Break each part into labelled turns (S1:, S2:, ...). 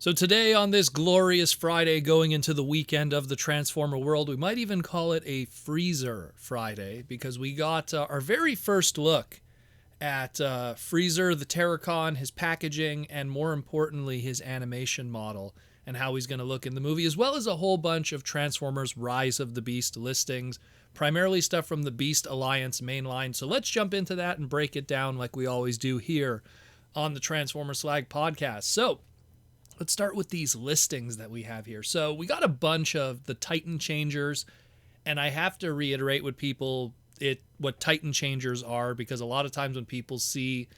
S1: So today on this glorious Friday going into the weekend of the Transformer world, we might even call it a Freezer Friday because we got our very first look at Freezer, the Terracon, his packaging, and more importantly, his animation model and how he's going to look in the movie, as well as a whole bunch of Transformers Rise of the Beast listings, primarily stuff from the Beast Alliance mainline. So let's jump into that and break it down like we always do here on the Transformer Slag podcast. So let's start with these listings that we have here. So we got a bunch of the Titan Changers, and I have to reiterate what Titan Changers are, because a lot of times when people see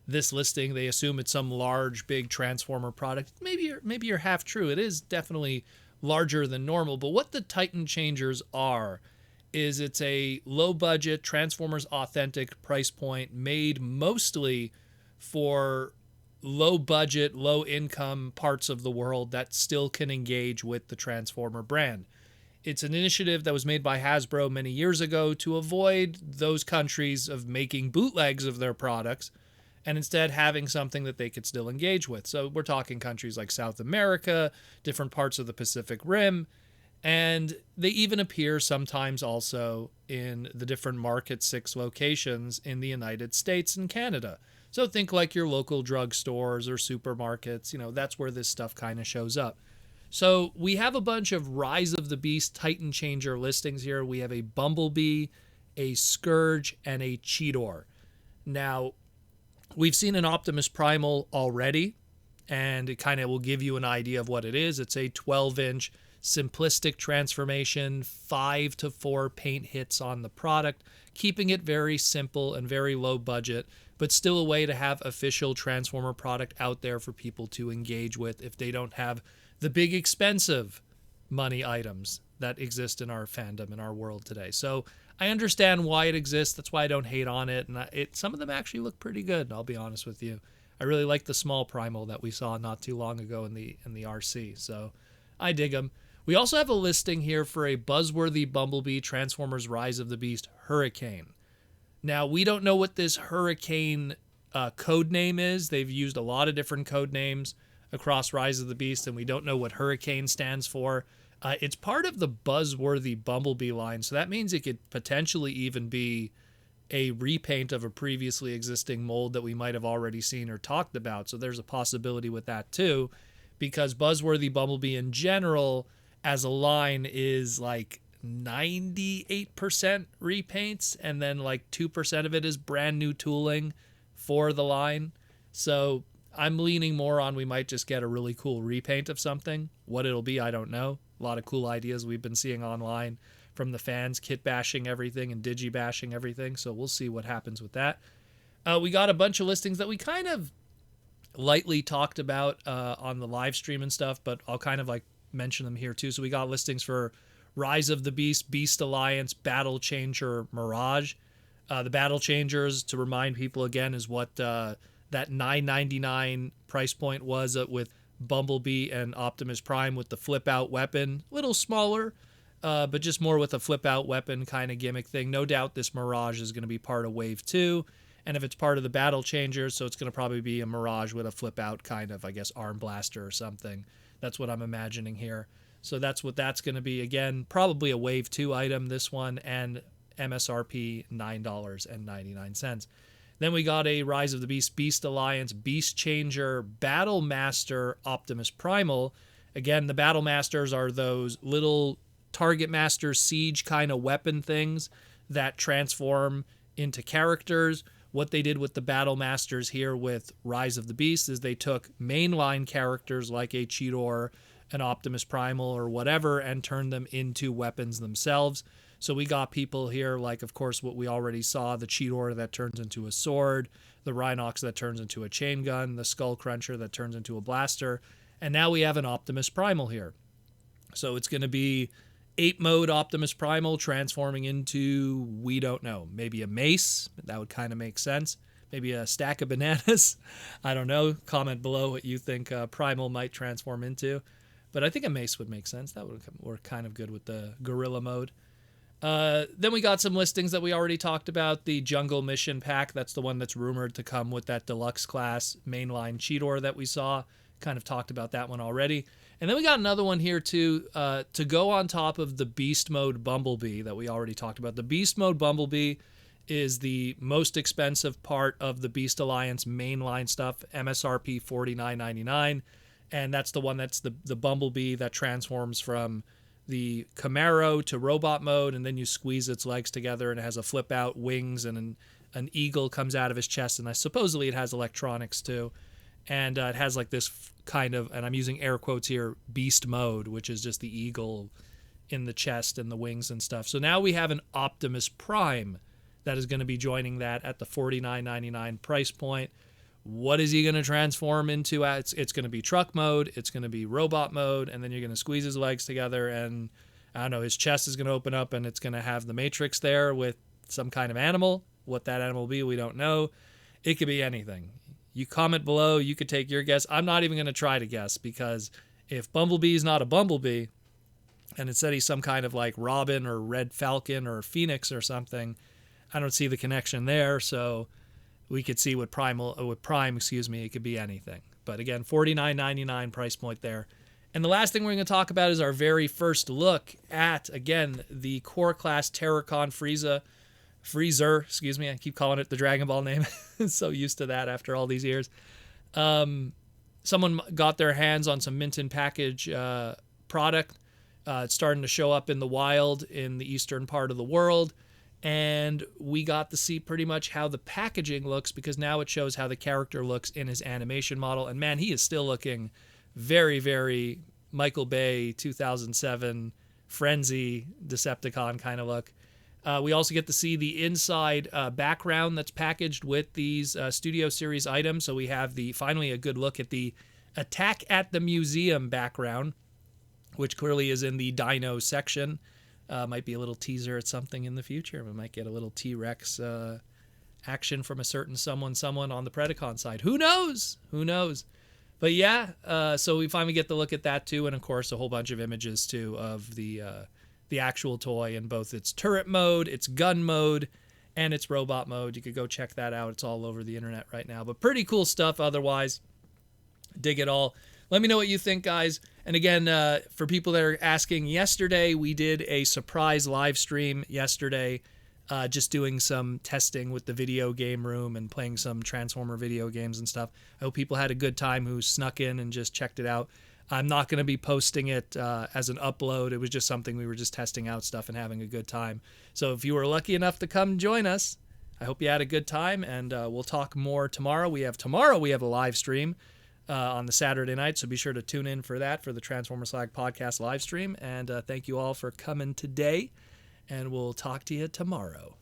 S1: this listing, they assume it's some large, big Transformer product. Maybe you're half true. It is definitely larger than normal, but what the Titan Changers are is it's a low-budget Transformers authentic price point made mostly for low budget, low income parts of the world that still can engage with the Transformer brand. It's an initiative that was made by Hasbro many years ago to avoid those countries of making bootlegs of their products and instead having something that they could still engage with. So we're talking countries like South America, different parts of the Pacific Rim, and they even appear sometimes also in the different Market 6 locations in the United States and Canada. So think like your local drugstores or supermarkets, that's where this stuff kind of shows up. So we have a bunch of Rise of the Beast Titan Changer listings here. We have a Bumblebee, a Scourge, and a Cheetor. Now, we've seen an Optimus Primal already, and it kind of will give you an idea of what it is. It's a 12-inch simplistic transformation, 5 to 4 paint hits on the product, keeping it very simple and very low budget, but still a way to have official Transformer product out there for people to engage with if they don't have the big expensive money items that exist in our fandom, in our world today. So I understand why it exists. That's why I don't hate on it. And some of them actually look pretty good, I'll be honest with you. I really like the small Primal that we saw not too long ago in the RC. So I dig them. We also have a listing here for a buzzworthy Bumblebee Transformers Rise of the Beast Hurricane. Now, we don't know what this Hurricane code name is. They've used a lot of different code names across Rise of the Beast, and we don't know what Hurricane stands for. It's part of the buzzworthy Bumblebee line, so that means it could potentially even be a repaint of a previously existing mold that we might have already seen or talked about. So there's a possibility with that too, because buzzworthy Bumblebee in general as a line is like 98% repaints, and then like 2% of it is brand new tooling for the line. So I'm leaning more on we might just get a really cool repaint of something. What it'll be, I don't know. A lot of cool ideas we've been seeing online from the fans, kit bashing everything and digi bashing everything. So we'll see what happens with that. We got a bunch of listings that we kind of lightly talked about on the live stream and stuff, but I'll kind of like mention them here too. So we got listings for Rise of the Beast, Beast Alliance, Battle Changer, Mirage. The Battle Changers, to remind people again, is what that $9.99 price point was with Bumblebee and Optimus Prime with the flip-out weapon. A little smaller, but just more with a flip-out weapon kind of gimmick thing. No doubt this Mirage is going to be part of Wave 2. And if it's part of the Battle Changers, so it's going to probably be a Mirage with a flip-out kind of, I guess, arm blaster or something. That's what I'm imagining here. So that's what that's going to be. Again, probably a Wave 2 item, this one, and MSRP $9.99. Then we got a Rise of the Beast, Beast Alliance, Beast Changer, Battle Master, Optimus Primal. Again, the Battle Masters are those little Target Master Siege kind of weapon things that transform into characters. What they did with the Battle Masters here with Rise of the Beast is they took mainline characters like a Cheetor, an Optimus Primal, or whatever, and turned them into weapons themselves. So we got people here like, of course, what we already saw, the Cheetor that turns into a sword, the Rhinox that turns into a chain gun, the Skull Cruncher that turns into a blaster, and now we have an Optimus Primal here. So it's going to be 8-mode Optimus Primal transforming into, we don't know, maybe a mace. That would kind of make sense. Maybe a stack of bananas. I don't know. Comment below what you think Primal might transform into. But I think a mace would make sense. That would work kind of good with the gorilla mode. Then we got some listings that we already talked about. The Jungle Mission Pack, that's the one that's rumored to come with that deluxe class mainline Cheetor that we saw. Kind of talked about that one already. And then we got another one here too, to go on top of the Beast Mode Bumblebee that we already talked about. The Beast Mode Bumblebee is the most expensive part of the Beast Alliance mainline stuff, MSRP $49.99. And that's the one that's the Bumblebee that transforms from the Camaro to robot mode, and then you squeeze its legs together and it has a flip out wings, and an eagle comes out of his chest, and supposedly it has electronics too. And it has like this kind of, and I'm using air quotes here, beast mode, which is just the eagle in the chest and the wings and stuff. So now we have an Optimus Prime that is going to be joining that at the $49.99 price point. What is he going to transform into? It's going to be truck mode, it's going to be robot mode, and then you're going to squeeze his legs together, and I don't know, his chest is going to open up, and it's going to have the Matrix there with some kind of animal. What that animal will be, we don't know. It could be anything. You comment below, you could take your guess. I'm not even going to try to guess, because if Bumblebee is not a Bumblebee, and instead he's some kind of like Robin or Red Falcon or Phoenix or something, I don't see the connection there. So we could see with Prime, it could be anything. But again, $49.99 price point there. And the last thing we're going to talk about is our very first look at, again, the Core Class Terracon Freezer, I keep calling it the Dragon Ball name. So used to that after all these years. Someone got their hands on some mint in package product. It's starting to show up in the wild in the eastern part of the world. And we got to see pretty much how the packaging looks, because now it shows how the character looks in his animation model. And man, he is still looking very, very Michael Bay 2007 Frenzy Decepticon kind of look. We also get to see the inside background that's packaged with these Studio Series items. So we have finally a good look at the Attack at the Museum background, which clearly is in the Dino section. Might be a little teaser at something in the future. We might get a little T-Rex action from a certain someone on the Predacon side. Who knows? But yeah, so we finally get to look at that too, and of course a whole bunch of images too of the actual toy in both its turret mode, its gun mode, and its robot mode. You could go check that out. It's all over the internet right now. But pretty cool stuff otherwise. Dig it all. Let me know what you think, guys. And again, for people that are asking, yesterday we did a surprise live stream yesterday, just doing some testing with the video game room and playing some Transformer video games and stuff. I hope people had a good time who snuck in and just checked it out. I'm not going to be posting it as an upload. It was just something we were just testing out stuff and having a good time. So if you were lucky enough to come join us, I hope you had a good time, and we'll talk more tomorrow. We have a live stream on the Saturday night, so be sure to tune in for that, for the Transformer Slag podcast live stream. And thank you all for coming today, and we'll talk to you tomorrow.